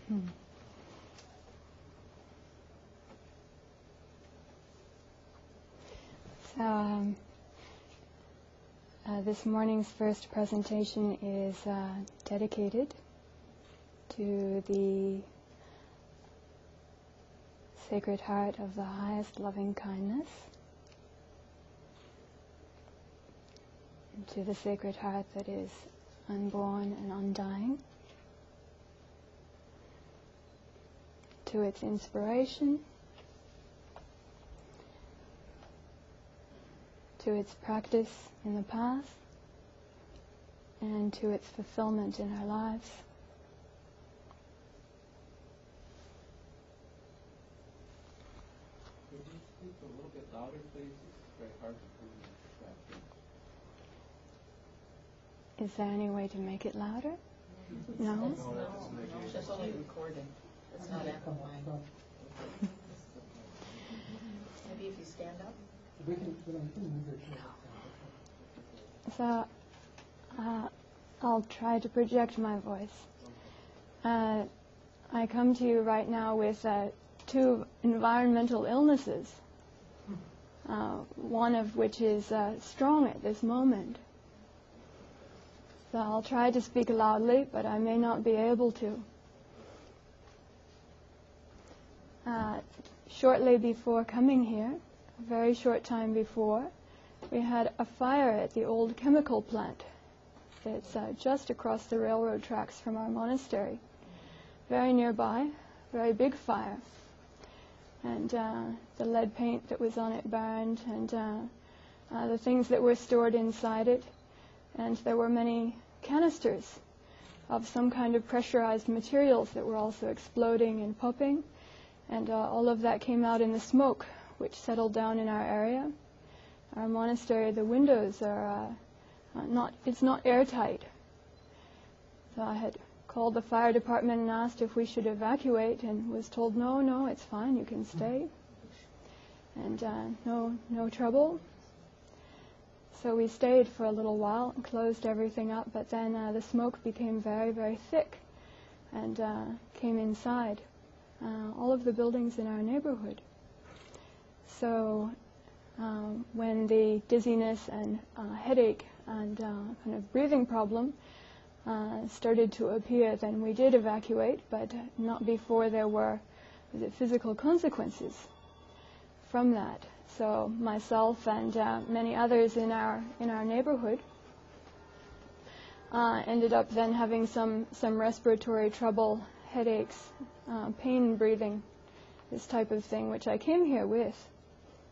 So, this morning's first presentation is dedicated to the Sacred Heart of the highest loving kindness, and to the Sacred Heart that is unborn and undying, to its inspiration, to its practice in the past, and to its fulfillment in our lives. Could you speak a little bit louder, please? It's very hard to hear you. Is there any way to make it louder? No? No, it's only recording. It's not amplifying. Maybe if you stand up. So, I'll try to project my voice. I come to you right now with two environmental illnesses, one of which is strong at this moment. So I'll try to speak loudly, but I may not be able to. Shortly before coming here, a very short time before, we had a fire at the old chemical plant. It's just across the railroad tracks from our monastery. Very nearby, very big fire. And the lead paint that was on it burned, and the things that were stored inside it. And there were many canisters of some kind of pressurized materials that were also exploding and popping. And all of that came out in the smoke, which settled down in our area. Our monastery, the windows are it's not airtight. So I had called the fire department and asked if we should evacuate, and was told, no, it's fine, you can stay. And no trouble. So we stayed for a little while and closed everything up, but then the smoke became very, very thick and came inside all of the buildings in our neighborhood. So when the dizziness and headache and kind of breathing problem started to appear, then we did evacuate, but not before there were physical consequences from that. So myself and many others in our neighborhood ended up then having some respiratory trouble, headaches, pain breathing, this type of thing, which I came here with.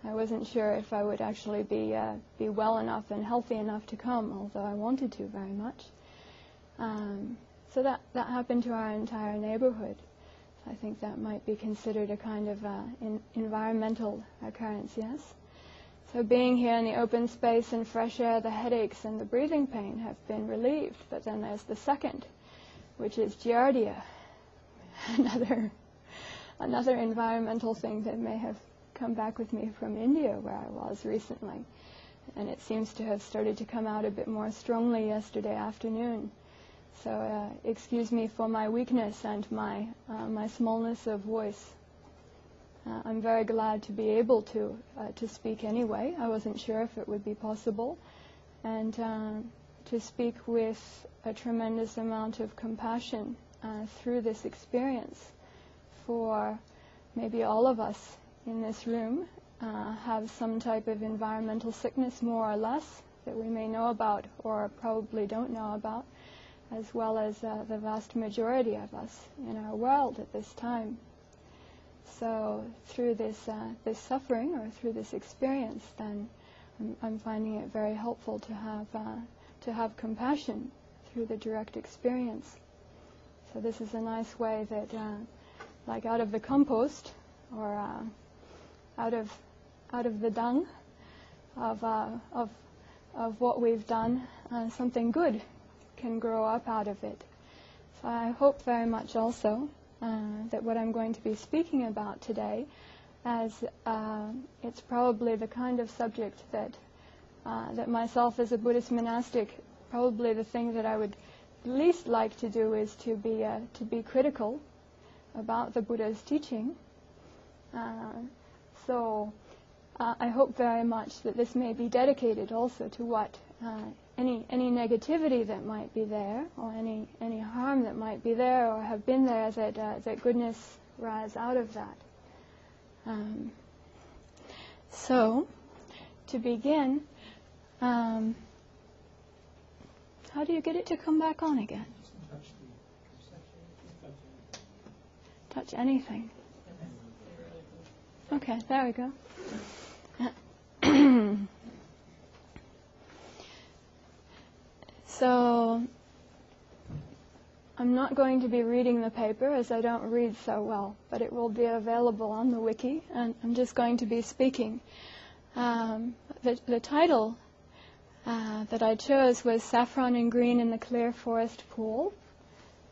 I wasn't sure if I would actually be well enough and healthy enough to come, although I wanted to very much. So that happened to our entire neighborhood. I think that might be considered a kind of environmental occurrence, yes? So being here in the open space and fresh air, the headaches and the breathing pain have been relieved. But then there's the second, which is giardia, another environmental thing that may have come back with me from India, where I was recently. And it seems to have started to come out a bit more strongly yesterday afternoon. So excuse me for my weakness and my smallness of voice. I'm very glad to be able to speak anyway. I wasn't sure if it would be possible. And to speak with a tremendous amount of compassion through this experience for maybe all of us in this room have some type of environmental sickness, more or less, that we may know about or probably don't know about, as well as the vast majority of us in our world at this time. So through this suffering, or through this experience, then I'm finding it very helpful to have compassion through the direct experience. So this is a nice way that, like out of the compost, or out of the dung of what we've done, something good can grow up out of it. So I hope very much also that what I'm going to be speaking about today, as it's probably the kind of subject that myself as a Buddhist monastic, probably the thing that I would least like to do is to be critical about the Buddha's teaching. So I hope very much that this may be dedicated also to what any negativity that might be there, or any harm that might be there or have been there, that goodness rise out of that. So, to begin, how do you get it to come back on again? Touch anything. Okay, there we go. So, I'm not going to be reading the paper as I don't read so well, but it will be available on the wiki, and I'm just going to be speaking. The title that I chose was Saffron and Green in the Clear Forest Pool.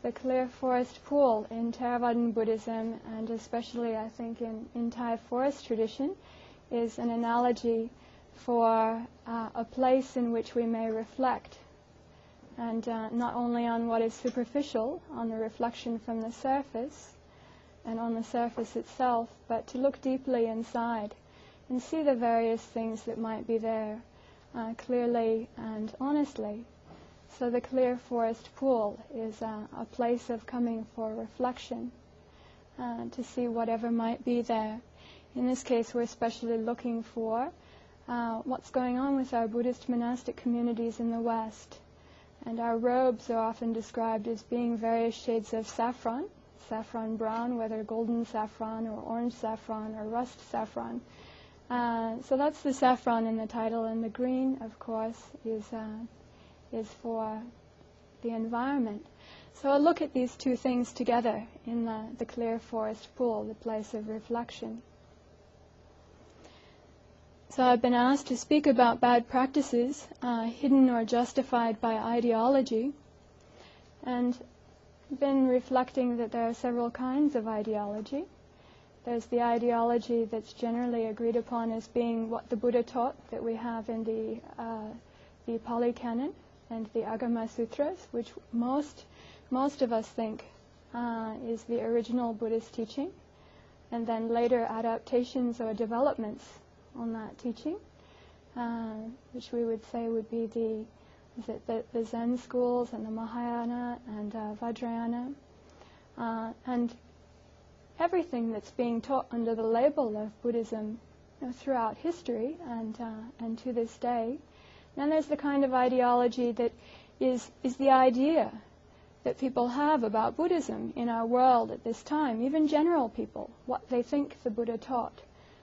The clear forest pool in Theravadan Buddhism, and especially I think in Thai forest tradition, is an analogy for a place in which we may reflect, and not only on what is superficial, on the reflection from the surface and on the surface itself, but to look deeply inside and see the various things that might be there clearly and honestly. So the clear forest pool is a place of coming for reflection, to see whatever might be there. In this case, we're especially looking for what's going on with our Buddhist monastic communities in the West. And our robes are often described as being various shades of saffron brown, whether golden saffron or orange saffron or rust saffron. So that's the saffron in the title, and the green, of course, is for the environment. So I'll look at these two things together in the clear forest pool, the place of reflection. So I've been asked to speak about bad practices, hidden or justified by ideology, and been reflecting that there are several kinds of ideology. There's the ideology that's generally agreed upon as being what the Buddha taught, that we have in the Pali Canon and the Agama Sutras, which most of us think is the original Buddhist teaching, and then later adaptations or developments on that teaching, which we would say would be the Zen schools and the Mahayana and Vajrayana, and everything that's being taught under the label of Buddhism throughout history and to this day. Then there's the kind of ideology that is the idea that people have about Buddhism in our world at this time, even general people, what they think the Buddha taught,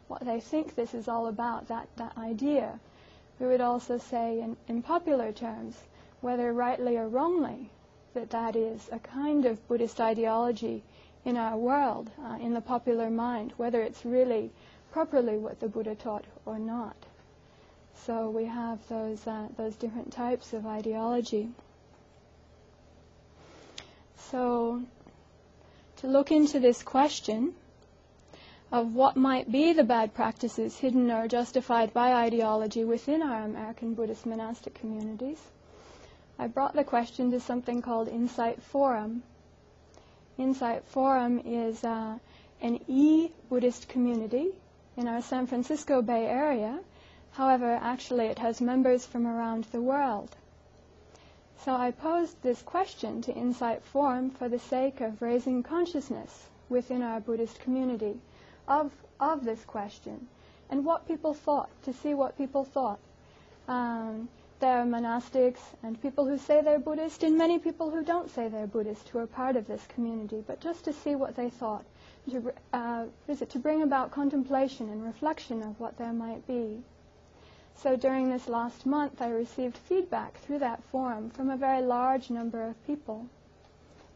what they think this is all about, that idea. We would also say in popular terms, whether rightly or wrongly, that is a kind of Buddhist ideology in our world, in the popular mind, whether it's really properly what the Buddha taught or not. So we have those different types of ideology. So to look into this question of what might be the bad practices hidden or justified by ideology within our American Buddhist monastic communities, I brought the question to something called Insight Forum. Insight Forum is an e-Buddhist community in our San Francisco Bay Area. However, actually it has members from around the world. So I posed this question to Insight Forum for the sake of raising consciousness within our Buddhist community of this question, and what people thought, to see what people thought. There are monastics and people who say they're Buddhist, and many people who don't say they're Buddhist who are part of this community, but just to see what they thought, to bring about contemplation and reflection of what there might be. So during this last month, I received feedback through that forum from a very large number of people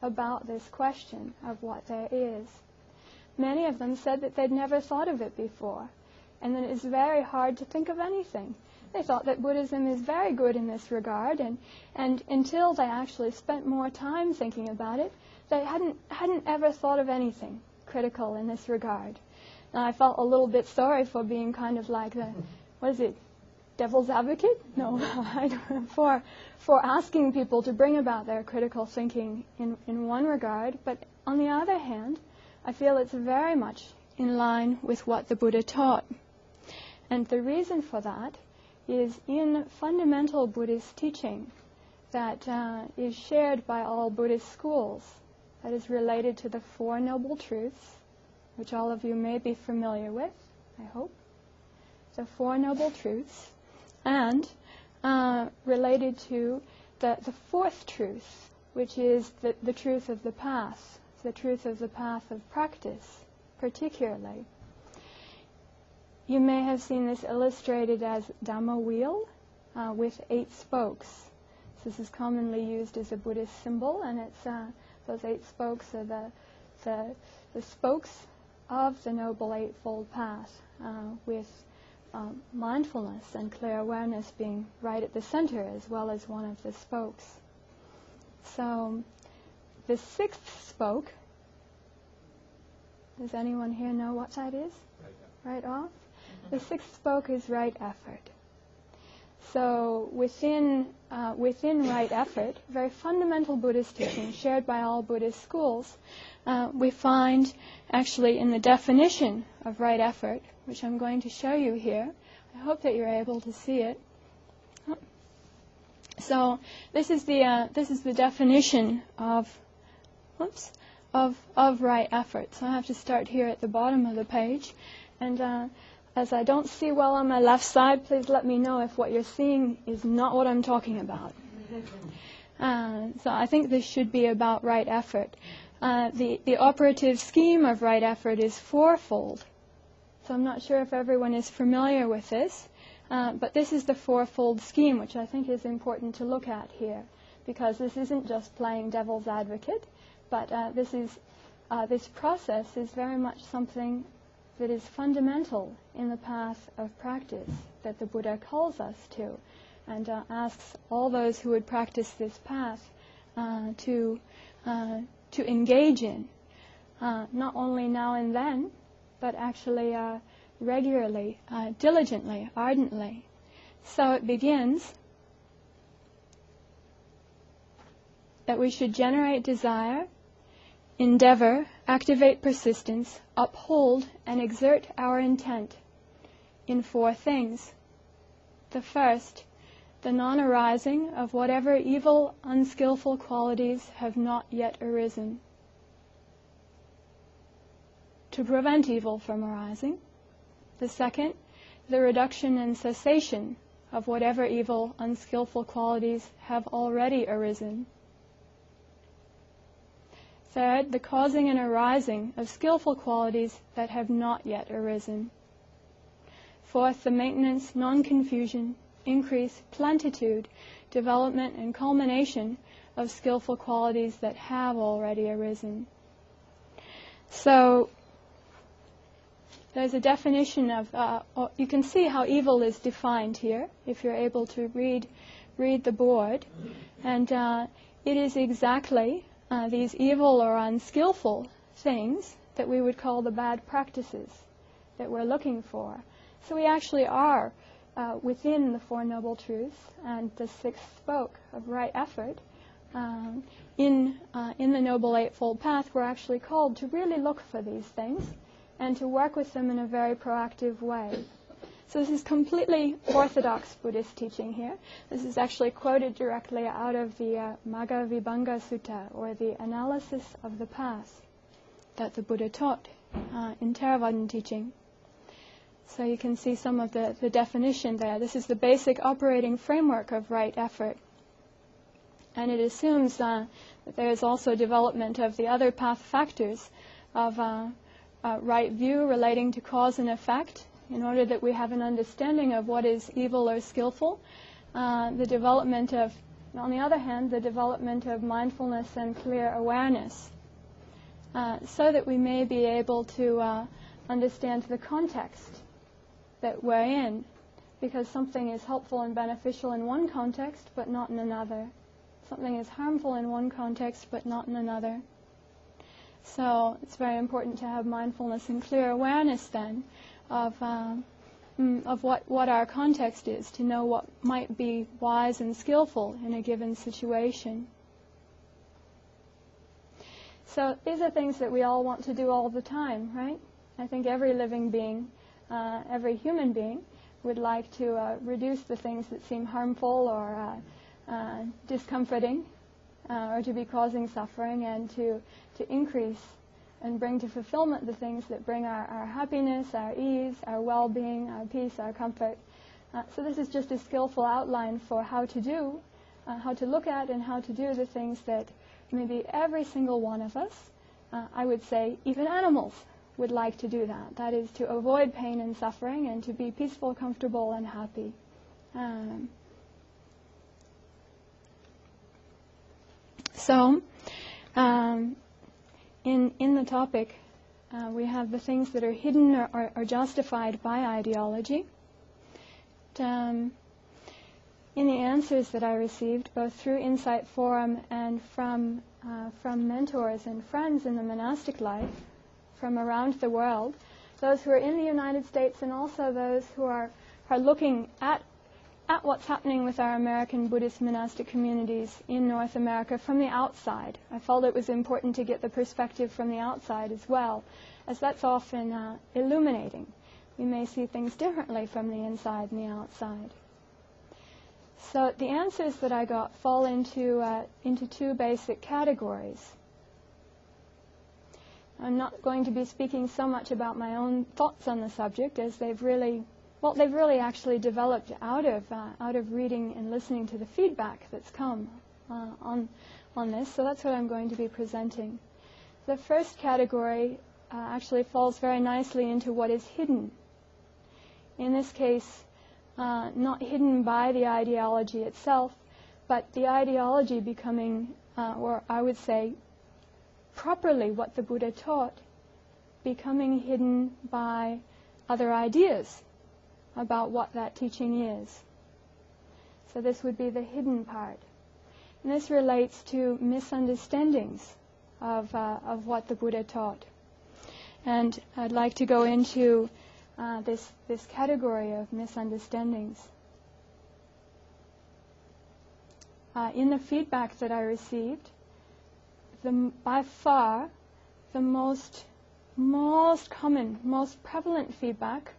about this question of what there is. Many of them said that they'd never thought of it before, and that it's very hard to think of anything. They thought that Buddhism is very good in this regard, and until they actually spent more time thinking about it, they hadn't ever thought of anything critical in this regard. And I felt a little bit sorry for being kind of like devil's advocate? No, for asking people to bring about their critical thinking in one regard, but on the other hand, I feel it's very much in line with what the Buddha taught. And the reason for that is in fundamental Buddhist teaching that is shared by all Buddhist schools, that is related to the Four Noble Truths, which all of you may be familiar with, I hope. The Four Noble Truths, and related to the fourth truth, which is the truth of the path, the truth of the path of practice, particularly. You may have seen this illustrated as Dhamma wheel with 8 spokes. So this is commonly used as a Buddhist symbol, and it's those 8 spokes are the spokes of the Noble Eightfold Path, with mindfulness and clear awareness being right at the center as well as one of the spokes. So the 6th spoke, does anyone here know what that is? Right off? The 6th spoke is right effort. So within right effort, very fundamental Buddhist teaching shared by all Buddhist schools, we find actually in the definition of right effort, which I'm going to show you here. I hope that you're able to see it. So this is the definition of right effort. So I have to start here at the bottom of the page, and as I don't see well on my left side, please let me know if what you're seeing is not what I'm talking about. So I think this should be about right effort. The operative scheme of right effort is fourfold. So I'm not sure if everyone is familiar with this, but this is the fourfold scheme, which I think is important to look at here, because this isn't just playing devil's advocate, but this process is very much something that is fundamental in the path of practice that the Buddha calls us to, and asks all those who would practice this path to engage in, not only now and then, but actually regularly, diligently, ardently. So it begins that we should generate desire, endeavor, activate persistence, uphold, and exert our intent in 4 things. The first, the non-arising of whatever evil, unskillful qualities have not yet arisen. To prevent evil from arising. The second, the reduction and cessation of whatever evil, unskillful qualities have already arisen. Third, the causing and arising of skillful qualities that have not yet arisen. Fourth, the maintenance, non-confusion, increase, plentitude, development, and culmination of skillful qualities that have already arisen. So there's a definition of, you can see how evil is defined here, if you're able to read the board. And it is exactly these evil or unskillful things that we would call the bad practices that we're looking for. So we actually are within the Four Noble Truths and the 6th spoke of right effort. In the Noble Eightfold Path, we're actually called to really look for these things and to work with them in a very proactive way. So this is completely orthodox Buddhist teaching here. This is actually quoted directly out of the Magga Vibhanga Sutta, or the analysis of the path that the Buddha taught in Theravadan teaching. So you can see some of the definition there. This is the basic operating framework of right effort. And it assumes that there is also development of the other path factors of right view relating to cause and effect, in order that we have an understanding of what is evil or skillful. The development of, on the other hand, the development of mindfulness and clear awareness, so that we may be able to understand the context that we're in, because something is helpful and beneficial in one context, but not in another. Something is harmful in one context, but not in another. So it's very important to have mindfulness and clear awareness then of what our context is, to know what might be wise and skillful in a given situation. So these are things that we all want to do all the time, right? I think every living being, every human being, would like to reduce the things that seem harmful or discomforting, or to be causing suffering, and to increase and bring to fulfillment the things that bring our happiness, our ease, our well-being, our peace, our comfort. So this is just a skillful outline for how to do, how to look at and how to do the things that maybe every single one of us, I would say even animals, would like to do that. That is to avoid pain and suffering and to be peaceful, comfortable, and happy. So, in the topic, we have the things that are hidden or justified by ideology. In the answers that I received, both through Insight Forum and from mentors and friends in the monastic life from around the world, those who are in the United States and also those who are looking at what's happening with our American Buddhist monastic communities in North America from the outside. I felt it was important to get the perspective from the outside as well, as that's often illuminating. We may see things differently from the inside and the outside. So the answers that I got fall into two basic categories. I'm not going to be speaking so much about my own thoughts on the subject, as they've really actually developed out of reading and listening to the feedback that's come on this. So that's what I'm going to be presenting. The first category actually falls very nicely into what is hidden. In this case, not hidden by the ideology itself, but the ideology becoming, or I would say, properly what the Buddha taught, becoming hidden by other ideas about what that teaching is. So this would be the hidden part. And this relates to misunderstandings of what the Buddha taught. And I'd like to go into this category of misunderstandings. In the feedback that I received, by far the most common, most prevalent feedback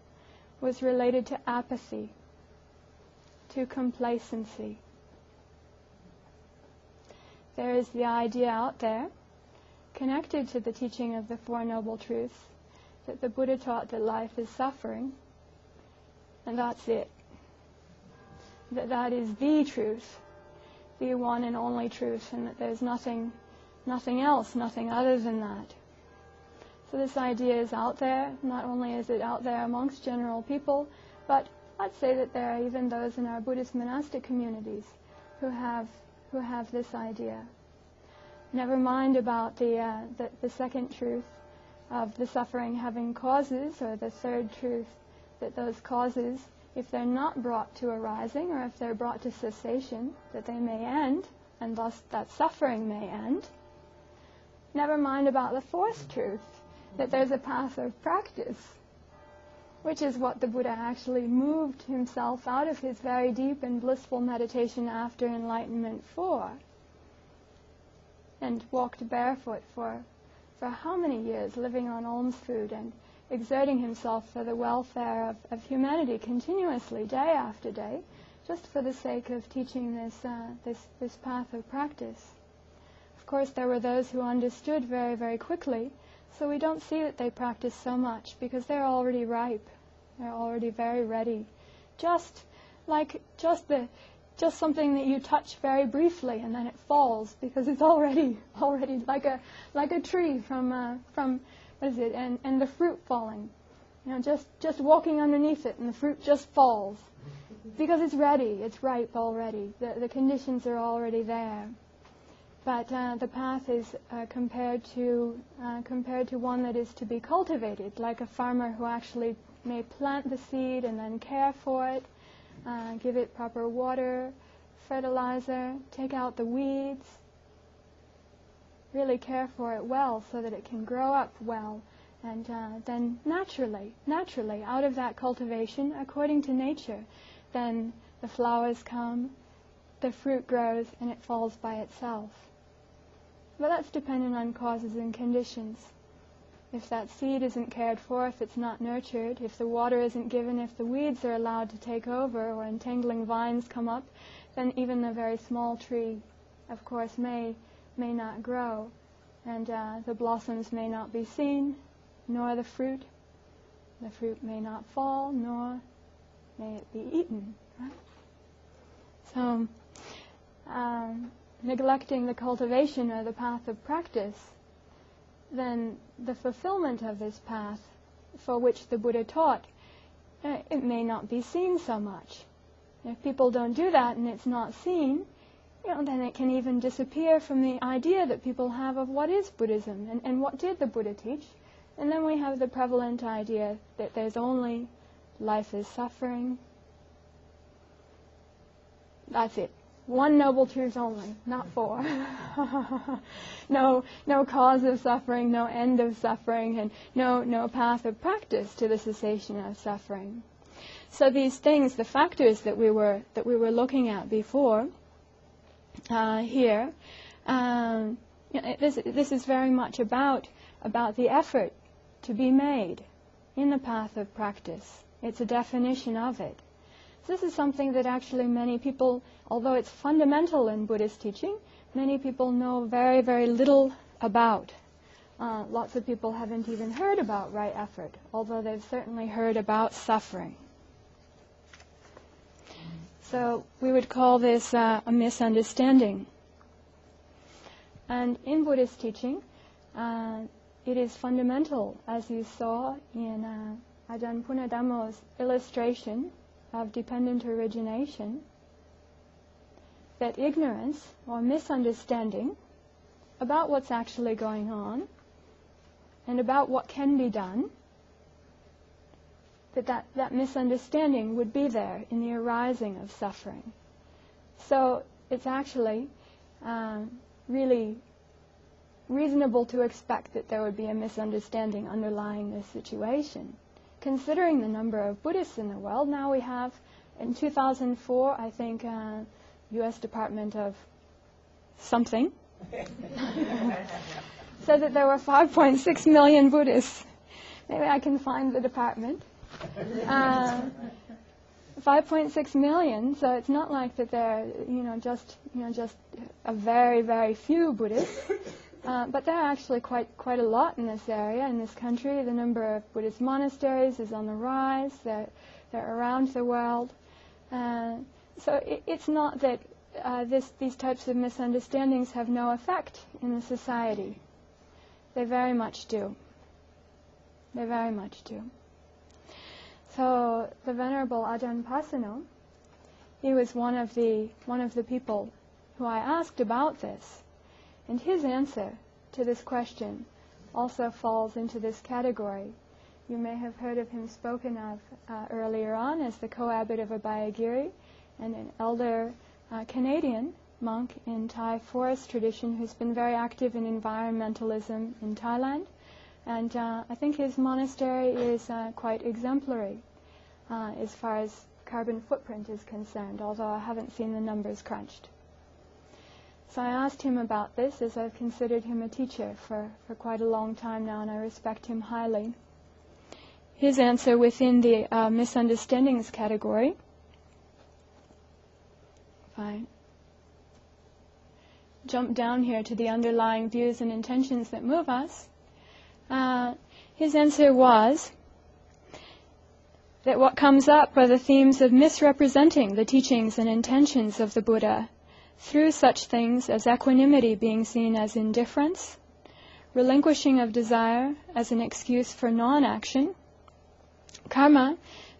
was related to apathy, to complacency. There is the idea out there, connected to the teaching of the Four Noble Truths, that the Buddha taught that life is suffering, and that's it. That is the truth, the one and only truth, and that there's nothing else, nothing other than that. So this idea is out there. Not only is it out there amongst general people, but I'd say that there are even those in our Buddhist monastic communities who have this idea. Never mind about the second truth of the suffering having causes, or the third truth that those causes, if they're not brought to arising, or if they're brought to cessation, that they may end, and thus that suffering may end. Never mind about the fourth truth, that there's a path of practice, which is what the Buddha actually moved himself out of his very deep and blissful meditation after enlightenment for, and walked barefoot for how many years, living on alms food and exerting himself for the welfare of humanity continuously, day after day, just for the sake of teaching this path of practice. Of course, there were those who understood very, very quickly, so we don't see that they practice so much because they're already ripe. They're already very ready. Just something that you touch very briefly and then it falls because it's already like a tree from what is it? And the fruit falling. You know, just walking underneath it and the fruit just falls because it's ready. It's ripe already. The conditions are already there. But the path is compared to one that is to be cultivated, like a farmer who actually may plant the seed and then care for it, give it proper water, fertilizer, take out the weeds, really care for it well so that it can grow up well, and then naturally, out of that cultivation, according to nature, then the flowers come, the fruit grows, and it falls by itself. But that's dependent on causes and conditions. If that seed isn't cared for, if it's not nurtured, if the water isn't given, if the weeds are allowed to take over or entangling vines come up, then even the very small tree, of course, may not grow, and the blossoms may not be seen, nor the fruit. The fruit may not fall, nor may it be eaten. Right? So, neglecting the cultivation or the path of practice, then the fulfillment of this path for which the Buddha taught, it may not be seen so much. If people don't do that and it's not seen, then it can even disappear from the idea that people have of what is Buddhism and what did the Buddha teach. And then we have the prevalent idea that there's only life is suffering. That's it. One noble truth only, not four. No cause of suffering, no end of suffering, and no path of practice to the cessation of suffering. So these things, the factors that we were looking at before here, this is very much about the effort to be made in the path of practice. It's a definition of it. This is something that actually many people, although it's fundamental in Buddhist teaching, many people know very, very little about. Lots of people haven't even heard about right effort, although they've certainly heard about suffering. So we would call this a misunderstanding. And in Buddhist teaching, it is fundamental, as you saw in Ajahn Punadhammo's illustration of dependent origination, that ignorance or misunderstanding about what's actually going on and about what can be done, that misunderstanding would be there in the arising of suffering. So it's actually really reasonable to expect that there would be a misunderstanding underlying this situation. Considering the number of Buddhists in the world, now we have, in 2004, I think, U.S. Department of something, said that there were 5.6 million Buddhists. Maybe I can find the department. 5.6 million, so it's not like that there are, just a very, very few Buddhists. But there are actually quite a lot in this area, in this country. The number of Buddhist monasteries is on the rise. They're around the world. So it's not that these types of misunderstandings have no effect in the society. They very much do. They very much do. So the Venerable Ajahn Pasano, he was one of the people who I asked about this. And his answer to this question also falls into this category. You may have heard of him spoken of earlier on as the co-abbot of Abhayagiri and an elder Canadian monk in Thai forest tradition who's been very active in environmentalism in Thailand. And I think his monastery is quite exemplary as far as carbon footprint is concerned, although I haven't seen the numbers crunched. So I asked him about this, as I've considered him a teacher for quite a long time now, and I respect him highly. His answer within the misunderstandings category, if I jump down here to the underlying views and intentions that move us, his answer was that what comes up are the themes of misrepresenting the teachings and intentions of the Buddha through such things as equanimity being seen as indifference, relinquishing of desire as an excuse for non-action, karma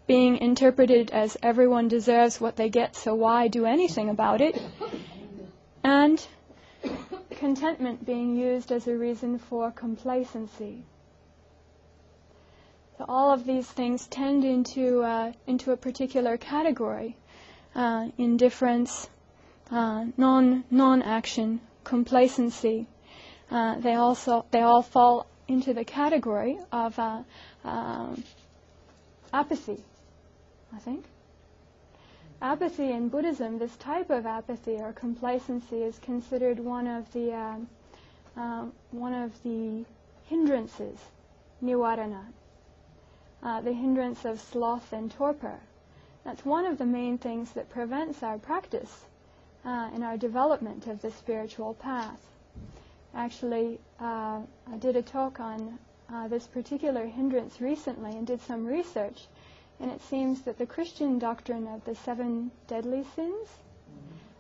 being interpreted as everyone deserves what they get, so why do anything about it, and contentment being used as a reason for complacency. So all of these things tend into a particular category: indifference, non-action, complacency. They all fall into the category of apathy, I think. Apathy in Buddhism, this type of apathy or complacency, is considered one of the one of the hindrances, nivarana, the hindrance of sloth and torpor. That's one of the main things that prevents our practice and our development of the spiritual path. Actually, I did a talk on this particular hindrance recently and did some research, and it seems that the Christian doctrine of the 7 deadly sins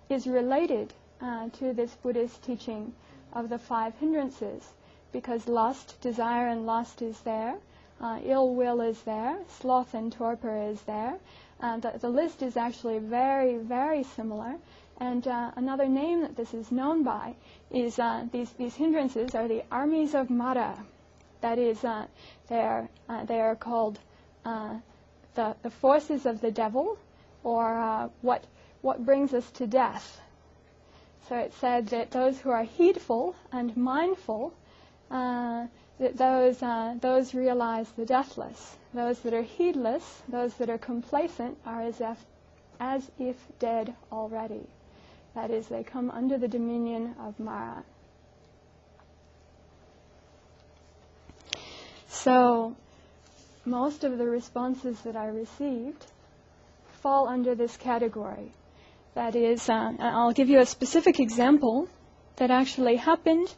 is related to this Buddhist teaching of the 5 hindrances, because lust, desire and lust is there, ill will is there, sloth and torpor is there. The list is actually very, very similar. And another name that this is known by is these hindrances are the armies of Mara. That is, they are called the forces of the devil, or what brings us to death. So it said that those who are heedful and mindful, that those realize the deathless. Those that are heedless, those that are complacent, are as if dead already. That is, they come under the dominion of Mara. So, most of the responses that I received fall under this category. That is, I'll give you a specific example that actually happened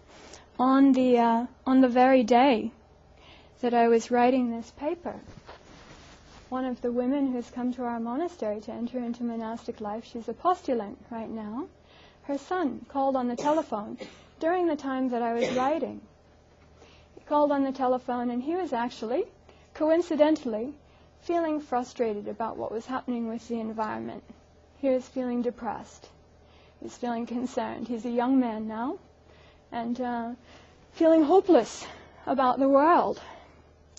on the very day that I was writing this paper. One of the women who's come to our monastery to enter into monastic life, she's a postulant right now. Her son called on the telephone during the time that I was writing. He called on the telephone, and he was actually, coincidentally, feeling frustrated about what was happening with the environment. He was feeling depressed. He was feeling concerned. He's a young man now, and feeling hopeless about the world.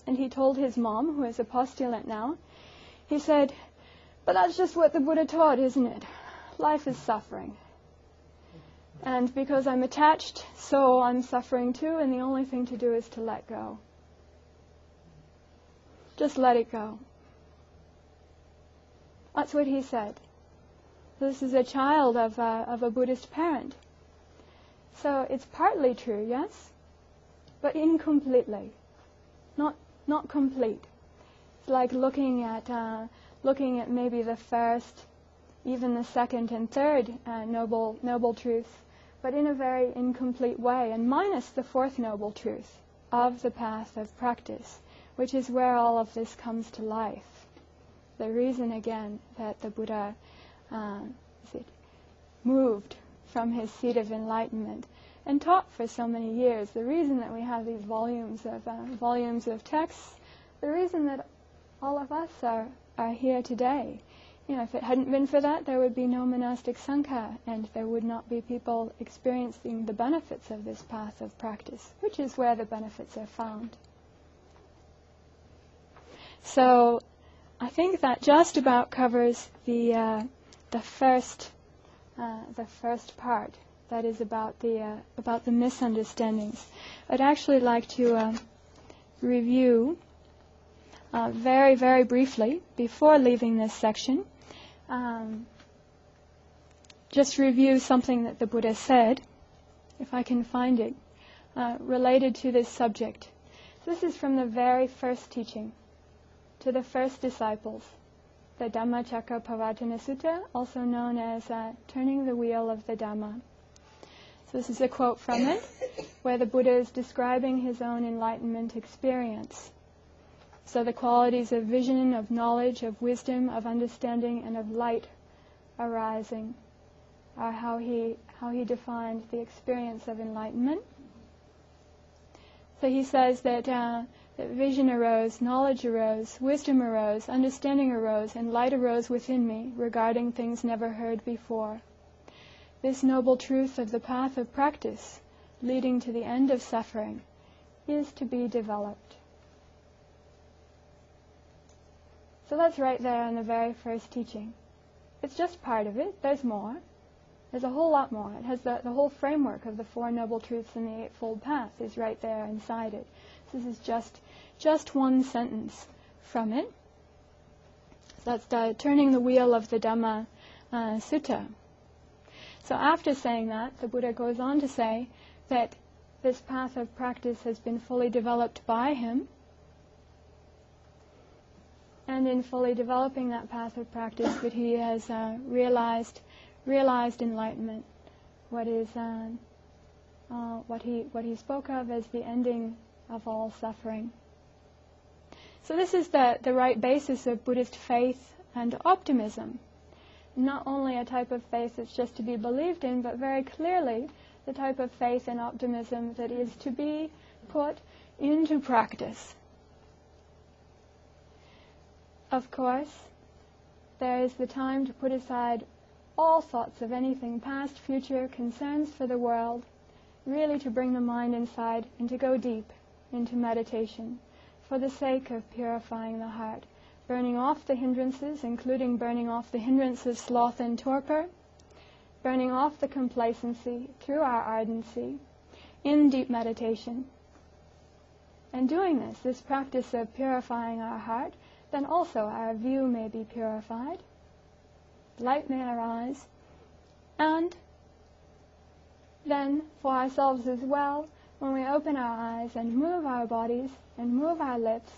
And he told his mom, who is a postulant now, he said, "But that's just what the Buddha taught, isn't it? Life is suffering. And because I'm attached, so I'm suffering too, and the only thing to do is to let go. Just let it go." That's what he said. This is a child of a Buddhist parent. So it's partly true, yes, but incompletely. Not complete. It's like looking at maybe the first, even the second and third noble truths, but in a very incomplete way, and minus the 4th noble truth of the path of practice, which is where all of this comes to life. The reason, again, that the Buddha moved from his seat of enlightenment and taught for so many years, the reason that we have these volumes of texts, the reason that all of us are here today. You know, if it hadn't been for that, there would be no monastic Sangha, and there would not be people experiencing the benefits of this path of practice, which is where the benefits are found. So, I think that just about covers the first part. That is about the misunderstandings. I'd actually like to review very, very briefly before leaving this section. Just review something that the Buddha said, if I can find it, related to this subject. This is from the very first teaching to the first disciples, the Dhammacakkappavattana Sutta, also known as Turning the Wheel of the Dhamma. So this is a quote from it, where the Buddha is describing his own enlightenment experience. So the qualities of vision, of knowledge, of wisdom, of understanding, and of light arising are how he defined the experience of enlightenment. So he says that vision arose, knowledge arose, wisdom arose, understanding arose, and light arose within me regarding things never heard before. This noble truth of the path of practice, leading to the end of suffering, is to be developed. So that's right there in the very first teaching. It's just part of it. There's more. There's a whole lot more. It has the whole framework of the 4 noble truths and the Eightfold Path is right there inside it. This is just one sentence from it. So that's the Turning the Wheel of the Dhamma Sutta. So after saying that, the Buddha goes on to say that this path of practice has been fully developed by him. And in fully developing that path of practice, that he has realized enlightenment, what he spoke of as the ending of all suffering. So this is the right basis of Buddhist faith and optimism. Not only a type of faith that's just to be believed in, but very clearly the type of faith and optimism that is to be put into practice. Of course, there is the time to put aside all thoughts of anything past, future, concerns for the world, really to bring the mind inside and to go deep into meditation for the sake of purifying the heart, burning off the hindrances, including burning off the hindrance of sloth and torpor, burning off the complacency through our ardency in deep meditation. And doing this practice of purifying our heart, then also our view may be purified, light may arise, and then for ourselves as well, when we open our eyes and move our bodies and move our lips,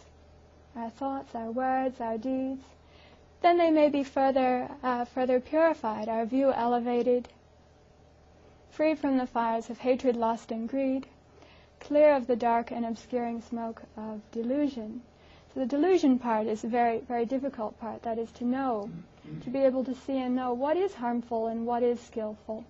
our thoughts, our words, our deeds, then they may be further purified, our view elevated, free from the fires of hatred, lust, and greed, clear of the dark and obscuring smoke of delusion. So the delusion part is a very, very difficult part. That is to know, to be able to see and know what is harmful and what is skillful.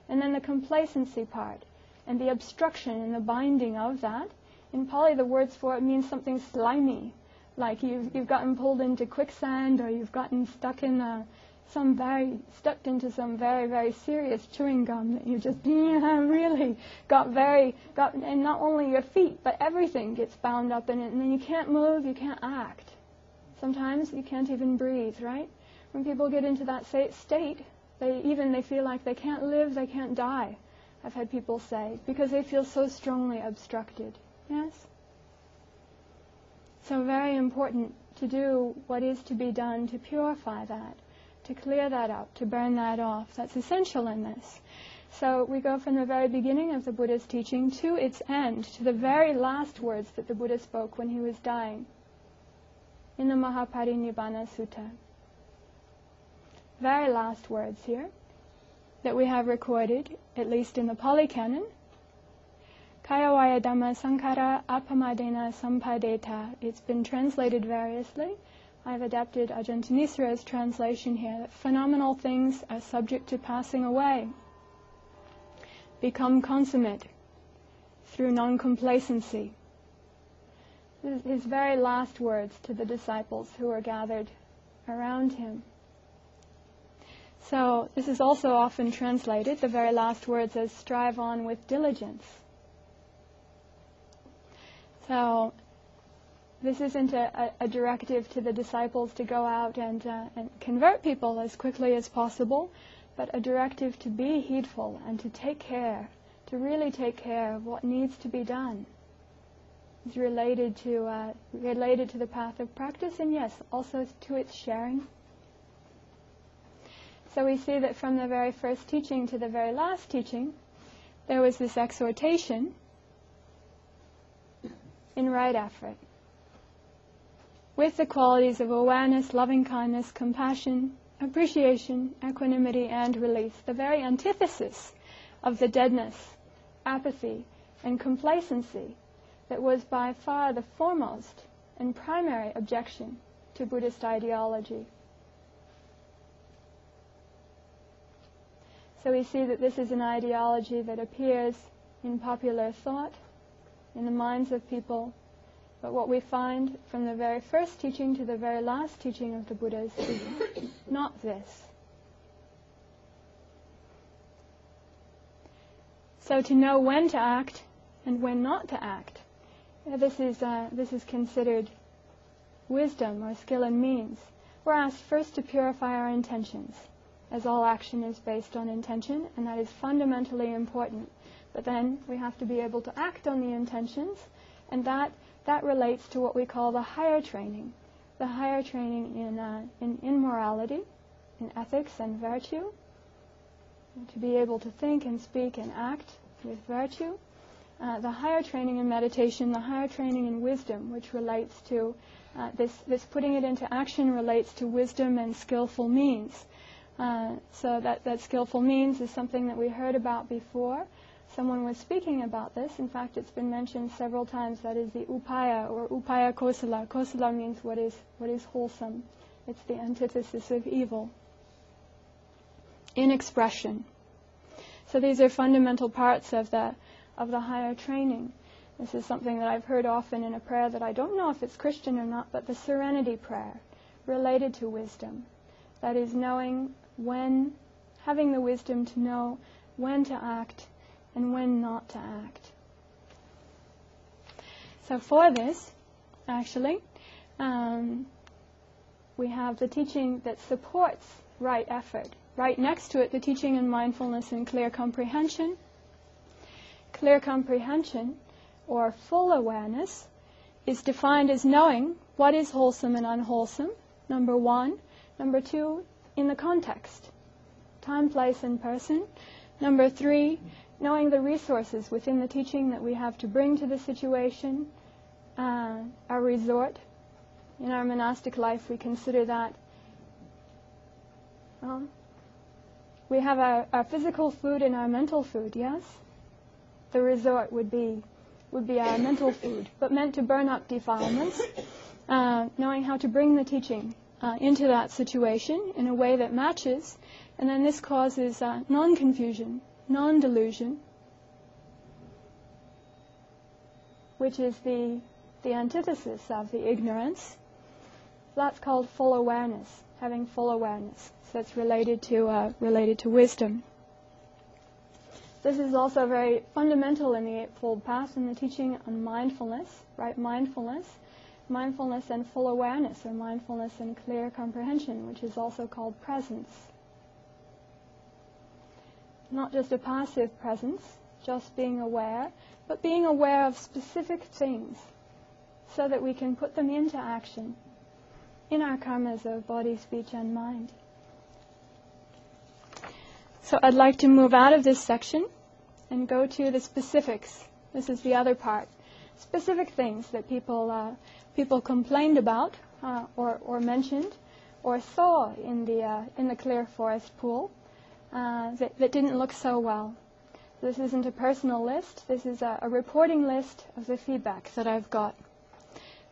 And then the complacency part and the obstruction and the binding of that. In Pali, the words for it mean something slimy, like you've gotten pulled into quicksand, or you've gotten stuck into some very, very serious chewing gum that you just really got, and not only your feet, but everything gets bound up in it, and then you can't move, you can't act. Sometimes you can't even breathe, right? When people get into that state, they feel like they can't live, they can't die, I've had people say, because they feel so strongly obstructed. Yes? So very important to do what is to be done to purify that, to clear that up, to burn that off. That's essential in this. So we go from the very beginning of the Buddha's teaching to its end, to the very last words that the Buddha spoke when he was dying, in the Mahaparinibbana Sutta. Very last words here that we have recorded, at least in the Pali Canon. Kaya vaya dhamma sankhara apamadena sampadeta. It's been translated variously. I've adapted Ajahn Thanisara's translation here, that phenomenal things are subject to passing away, become consummate through non-complacency. This is his very last words to the disciples who were gathered around him. So this is also often translated, the very last words, as strive on with diligence. So this isn't a directive to the disciples to go out and convert people as quickly as possible, but a directive to be heedful and to take care, to really take care of what needs to be done. It's related to the path of practice, and yes, also to its sharing. So we see that from the very first teaching to the very last teaching, there was this exhortation in right effort, with the qualities of awareness, loving-kindness, compassion, appreciation, equanimity, and release, the very antithesis of the deadness, apathy, and complacency that was by far the foremost and primary objection to Buddhist ideology. So we see that this is an ideology that appears in popular thought, in the minds of people, but what we find from the very first teaching to the very last teaching of the Buddhas is not this. So to know when to act and when not to act, this is considered wisdom or skill and means. We're asked first to purify our intentions, as all action is based on intention, and that is fundamentally important. But then we have to be able to act on the intentions, and that relates to what we call the higher training in morality, in ethics and virtue, and to be able to think and speak and act with virtue, the higher training in meditation, the higher training in wisdom, which relates to this putting it into action relates to wisdom and skillful means. So that skillful means is something that we heard about before. Someone was speaking about this. In fact, it's been mentioned several times. That is the upaya, or upaya kosala. Kosala means what is wholesome. It's the antithesis of evil. In expression. So these are fundamental parts of the higher training. This is something that I've heard often in a prayer that I don't know if it's Christian or not, but the serenity prayer, related to wisdom. That is knowing when, having the wisdom to know when to act and when not to act. So for this, actually, we have the teaching that supports right effort. Right next to it, the teaching in mindfulness and clear comprehension. Clear comprehension, or full awareness, is defined as knowing what is wholesome and unwholesome, number one. Number two, in the context, time, place, and person. Number three, knowing the resources within the teaching that we have to bring to the situation, our resort. In our monastic life, we consider that we have our physical food and our mental food, yes? The resort would be our mental food, but meant to burn up defilements, knowing how to bring the teaching into that situation in a way that matches, and then this causes non-confusion, non-delusion, which is the antithesis of the ignorance. That's called full awareness, having full awareness. So it's related to wisdom. This is also very fundamental in the Eightfold Path in the teaching on mindfulness, right? Mindfulness and full awareness, or mindfulness and clear comprehension, which is also called presence. Not just a passive presence, just being aware, but being aware of specific things so that we can put them into action in our karmas of body, speech, and mind. So I'd like to move out of this section and go to the specifics. This is the other part. Specific things that people complained about or mentioned or saw in the clear forest pool that didn't look so well. This isn't a personal list. This is a reporting list of the feedback that I've got.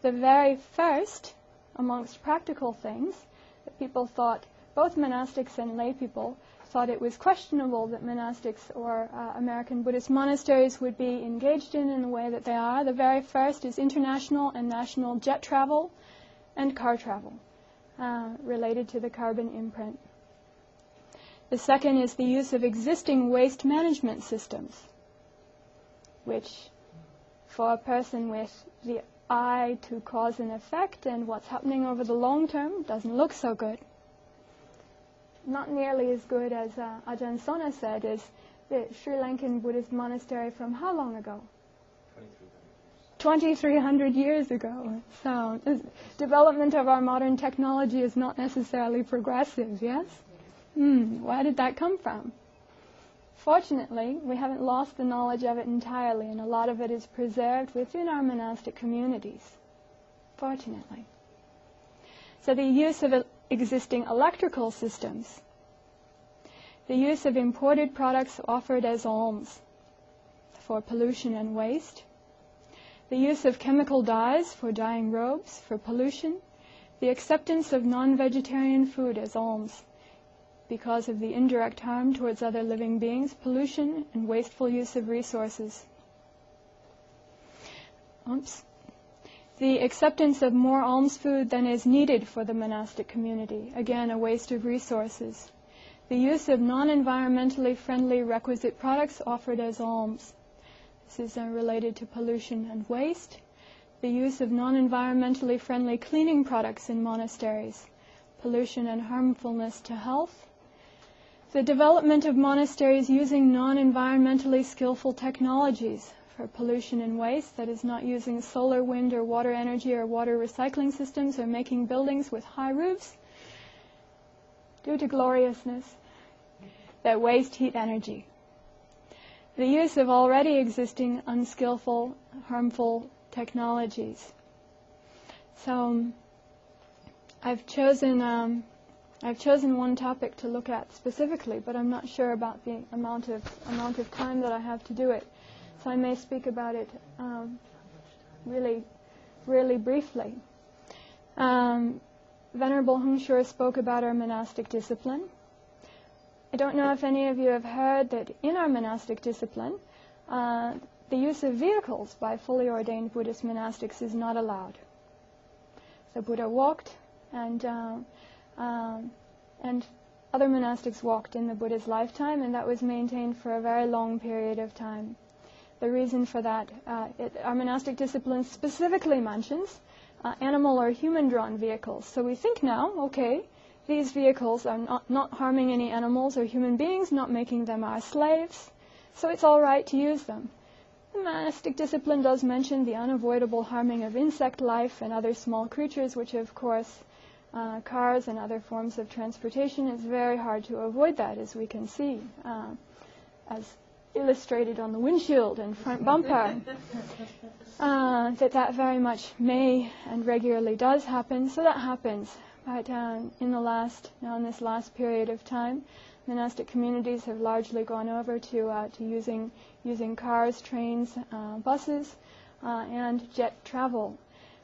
The very first, amongst practical things, that people thought, both monastics and lay people, thought it was questionable that monastics or American Buddhist monasteries would be engaged in the way that they are. The very first is international and national jet travel and car travel, related to the carbon imprint. The second is the use of existing waste management systems, which, for a person with the eye to cause and effect and what's happening over the long term, doesn't look so good. Not nearly as good as Ajahn Sona said is the Sri Lankan Buddhist monastery from how long ago? 2,300 years ago. So the development of our modern technology is not necessarily progressive, yes? Where did that come from? Fortunately, we haven't lost the knowledge of it entirely, and a lot of it is preserved within our monastic communities. Fortunately. So the use of existing electrical systems, the use of imported products offered as alms for pollution and waste, the use of chemical dyes for dyeing robes for pollution, the acceptance of non-vegetarian food as alms because of the indirect harm towards other living beings, pollution, and wasteful use of resources. The acceptance of more alms food than is needed for the monastic community, again a waste of resources. The use of non-environmentally friendly requisite products offered as alms. This is related to pollution and waste. The use of non-environmentally friendly cleaning products in monasteries, pollution and harmfulness to health. The development of monasteries using non-environmentally skillful technologies for pollution and waste, that is not using solar, wind, or water energy or water recycling systems or making buildings with high roofs due to gloriousness that waste heat energy. the use of already existing unskillful, harmful technologies. So I've chosen one topic to look at specifically, but I'm not sure about the amount of time that I have to do it. So I may speak about it really briefly. Venerable Hung Shure spoke about our monastic discipline. I don't know if any of you have heard that in our monastic discipline, the use of vehicles by fully ordained Buddhist monastics is not allowed. The Buddha walked, and other monastics walked in the Buddha's lifetime, and that was maintained for a very long period of time. The reason for that, our monastic discipline specifically mentions animal or human-drawn vehicles. So we think now, okay, these vehicles are not harming any animals or human beings, not making them our slaves, so it's all right to use them. The monastic discipline does mention the unavoidable harming of insect life and other small creatures, which of course cars and other forms of transportation, is very hard to avoid that, as we can see, as illustrated on the windshield and front bumper, that very much may and regularly does happen. So that happens. But in this last period of time, monastic communities have largely gone over to using cars, trains, buses, and jet travel.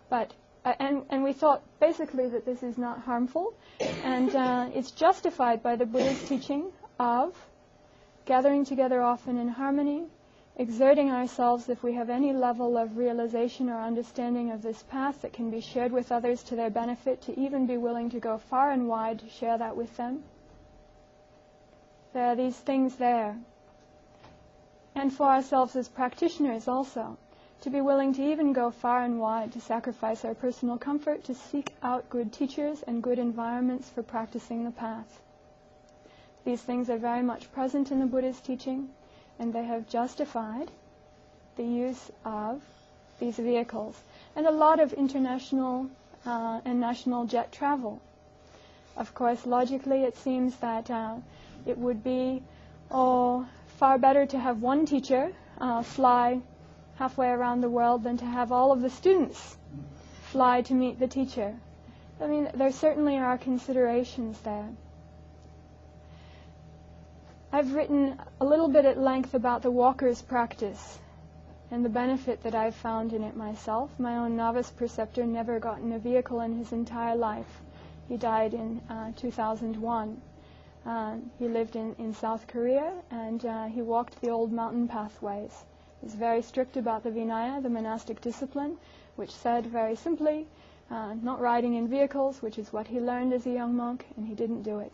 But and we thought basically that this is not harmful, and it's justified by the Buddha's teaching of gathering together often in harmony, exerting ourselves if we have any level of realization or understanding of this path that can be shared with others to their benefit, to even be willing to go far and wide to share that with them. There are these things there. And for ourselves as practitioners also, to be willing to even go far and wide to sacrifice our personal comfort, to seek out good teachers and good environments for practicing the path. These things are very much present in the Buddha's teaching, and they have justified the use of these vehicles, and a lot of international and national jet travel. Of course, logically, it seems that it would be far better to have one teacher fly halfway around the world than to have all of the students fly to meet the teacher. I mean, there certainly are considerations there. I've written a little bit at length about the walker's practice and the benefit that I've found in it myself. My own novice preceptor never got in a vehicle in his entire life. He died in 2001. He lived in South Korea, and he walked the old mountain pathways. He was very strict about the Vinaya, the monastic discipline, which said very simply, not riding in vehicles, which is what he learned as a young monk, and he didn't do it.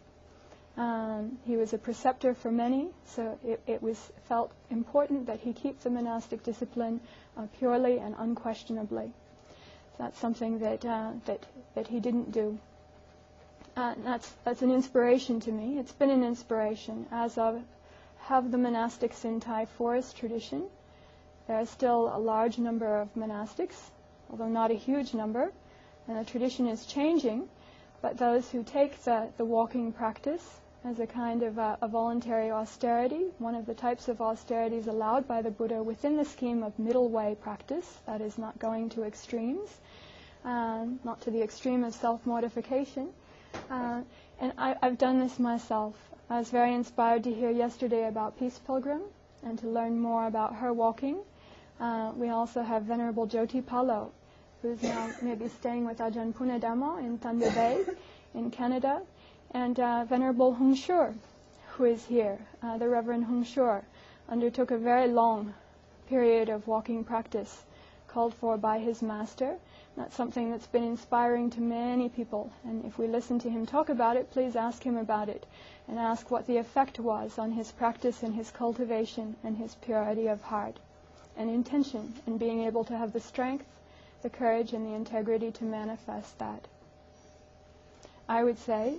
He was a preceptor for many, so it was felt important that he keep the monastic discipline purely and unquestionably. That's something that he didn't do. That's an inspiration to me. It's been an inspiration, as have the monastic Sintai forest tradition. There are still a large number of monastics, although not a huge number, and the tradition is changing. But those who take the walking practice as a kind of a voluntary austerity, one of the types of austerities allowed by the Buddha within the scheme of middle way practice, that is not going to extremes, not to the extreme of self-mortification. And I've done this myself. I was very inspired to hear yesterday about Peace Pilgrim and to learn more about her walking. We also have Venerable Jyoti Palo, who's now maybe staying with Ajahn Punadhammo in Thunder Bay in Canada, and Venerable Hung Shure, who is here. The Reverend Hung Shure undertook a very long period of walking practice called for by his master. That's something that's been inspiring to many people, and if we listen to him talk about it, please ask him about it, and ask what the effect was on his practice and his cultivation and his purity of heart and intention, and being able to have the strength, the courage, and the integrity to manifest that. I would say,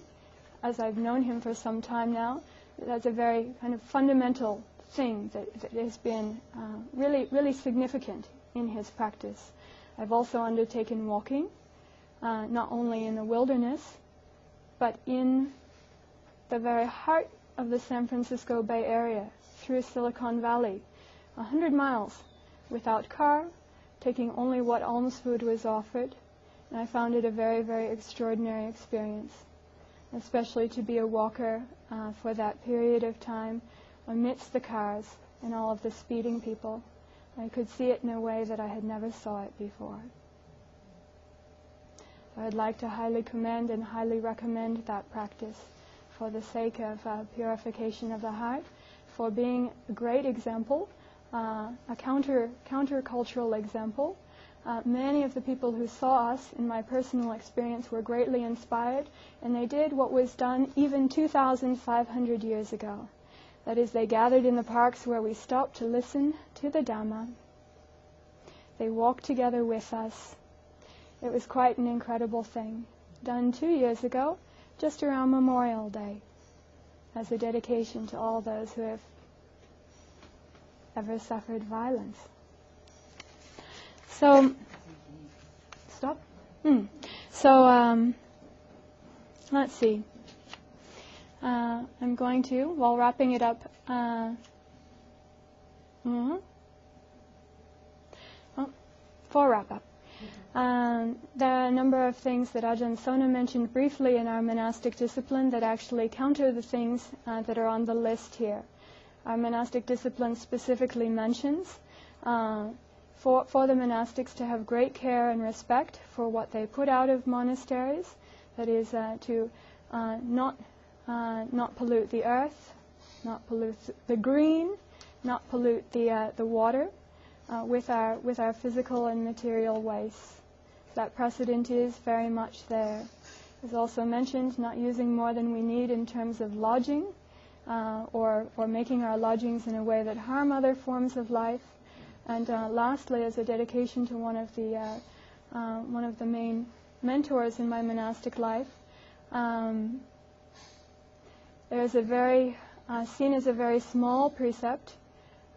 as I've known him for some time now, that's a very kind of fundamental thing that has been really significant in his practice. I've also undertaken walking, not only in the wilderness, but in the very heart of the San Francisco Bay Area, through Silicon Valley, 100 miles, without car, taking only what alms food was offered. And I found it a very, very extraordinary experience, especially to be a walker for that period of time amidst the cars and all of the speeding people. I could see it in a way that I had never saw it before. I would like to highly commend and highly recommend that practice for the sake of purification of the heart, for being a great example, a counter-cultural example. Many of the people who saw us, in my personal experience, were greatly inspired, and they did what was done even 2,500 years ago. That is, they gathered in the parks where we stopped to listen to the Dhamma. They walked together with us. It was quite an incredible thing, done 2 years ago, just around Memorial Day, as a dedication to all those who have ever suffered violence. So, stop. So, let's see. I'm going to, while wrapping it up, for wrap-up. There are a number of things that Ajahn Sona mentioned briefly in our monastic discipline that actually counter the things that are on the list here. Our monastic discipline specifically mentions for the monastics to have great care and respect for what they put out of monasteries, that is to not pollute the earth, not pollute the green, not pollute the water with our physical and material wastes. That precedent is very much there. As also mentioned, not using more than we need in terms of lodging, or making our lodgings in a way that harm other forms of life. And lastly, as a dedication to one of the main mentors in my monastic life, there is a very seen as a very small precept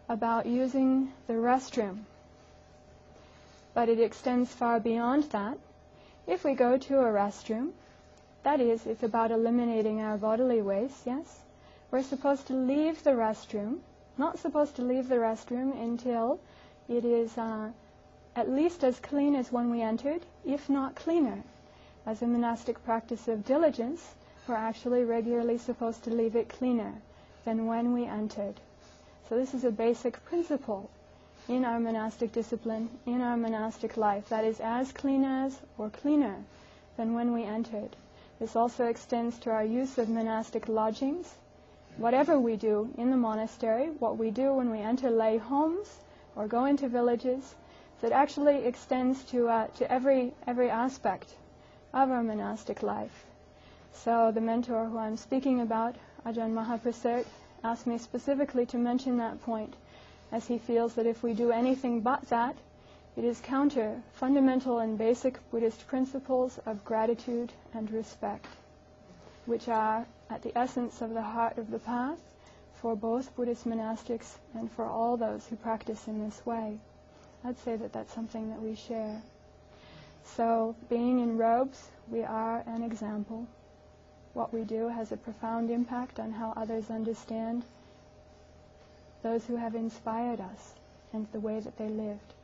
about using the restroom, but it extends far beyond that. If we go to a restroom, that is, it's about eliminating our bodily waste, yes? We're supposed to leave the restroom, not supposed to leave the restroom until it is at least as clean as when we entered, if not cleaner. As a monastic practice of diligence, we're actually regularly supposed to leave it cleaner than when we entered. So this is a basic principle in our monastic discipline, in our monastic life, that is as clean as or cleaner than when we entered. This also extends to our use of monastic lodgings. Whatever we do in the monastery, what we do when we enter lay homes or go into villages, that actually extends to every aspect of our monastic life. So the mentor who I'm speaking about, Ajahn Mahaprasert, asked me specifically to mention that point, as he feels that if we do anything but that, it is counter fundamental and basic Buddhist principles of gratitude and respect, which are at the essence of the heart of the path for both Buddhist monastics and for all those who practice in this way. I'd say that that's something that we share. So, being in robes, we are an example. What we do has a profound impact on how others understand those who have inspired us and the way that they lived.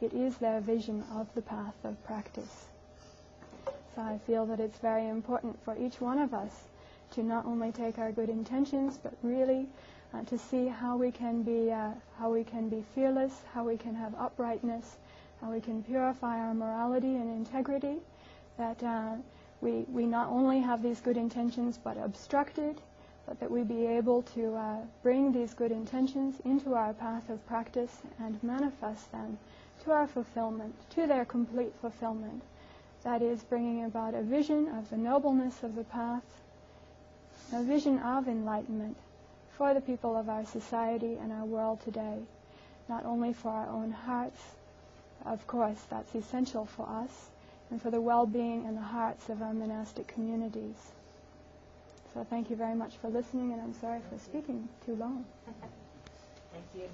It is their vision of the path of practice. So I feel that it's very important for each one of us to not only take our good intentions, but really to see how we can be fearless, how we can have uprightness, how we can purify our morality and integrity, that we not only have these good intentions but obstructed, but that we be able to bring these good intentions into our path of practice and manifest them to our fulfillment, to their complete fulfillment. That is, bringing about a vision of the nobleness of the path, a vision of enlightenment for the people of our society and our world today, not only for our own hearts, of course that's essential for us, and for the well-being and the hearts of our monastic communities. So thank you very much for listening, and I'm sorry for speaking too long. Thank you.